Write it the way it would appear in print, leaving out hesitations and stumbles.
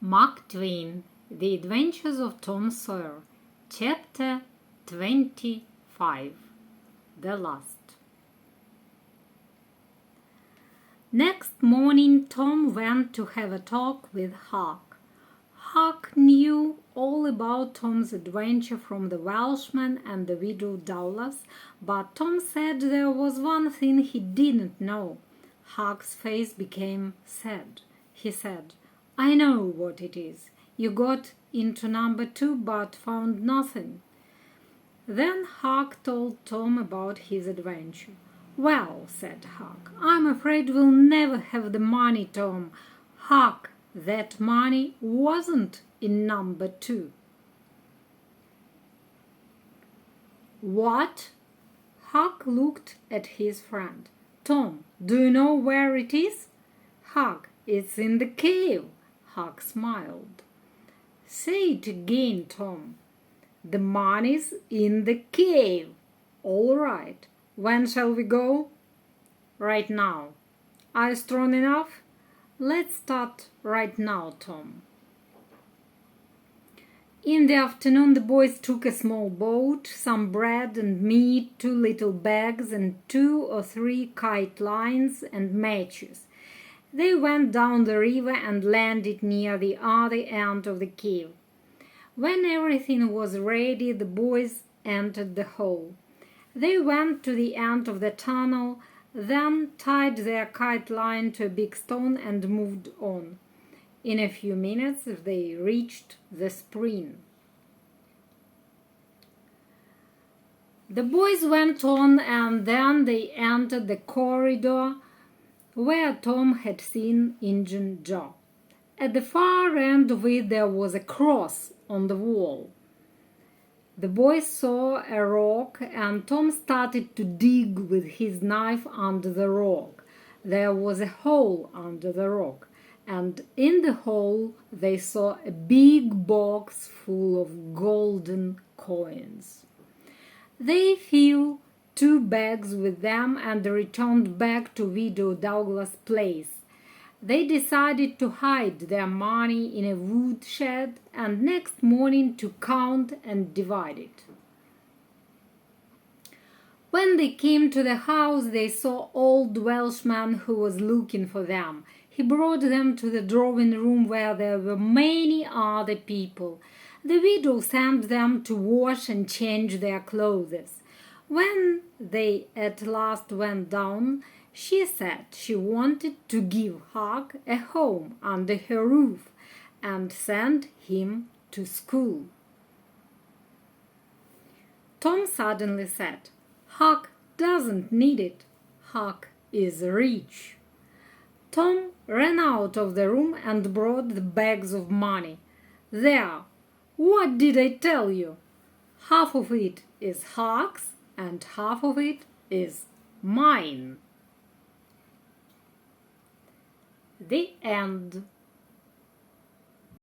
Mark Twain, The Adventures of Tom Sawyer, Chapter 25, The Last. Next morning Tom went to have a talk with Huck. Huck knew all about Tom's adventure from the Welshman and the widow Douglas, but Tom said there was one thing he didn't know. Huck's face became sad. He said, "I know what it is. You got into number 2 but found nothing." Then Huck told Tom about his adventure. "Well," said Huck, "I'm afraid we'll never have the money, Tom." "Huck, that money wasn't in number 2. "What?" Huck looked at his friend. "Tom, do you know where it is?" "Huck, it's in the cave." Huck smiled. "Say it again, Tom." "The money's in the cave." "All right. When shall we go?" "Right now." "Are you strong enough?" "Let's start right now, Tom." In the afternoon the boys took a small boat, some bread and meat, 2 little bags, and 2 or 3 kite lines and matches. They went down the river and landed near the other end of the cave. When everything was ready, the boys entered the hole. They went to the end of the tunnel, then tied their kite line to a big stone and moved on. In a few minutes they reached the spring. The boys went on, and then they entered the corridor where Tom had seen Injun Joe. At the far end of it there was a cross on the wall. The boys saw a rock, and Tom started to dig with his knife under the rock. There was a hole under the rock, and in the hole they saw a big box full of golden coins. They filled 2 bags with them and returned back to Widow Douglas' place. They decided to hide their money in a woodshed and next morning to count and divide it. When they came to the house, they saw old Welshman who was looking for them. He brought them to the drawing room where there were many other people. The widow sent them to wash and change their clothes. When they at last went down, she said she wanted to give Huck a home under her roof and send him to school. Tom suddenly said, "Huck doesn't need it. Huck is rich." Tom ran out of the room and brought the bags of money. "There, what did I tell you? Half of it is Huck's and half of it is mine." The end.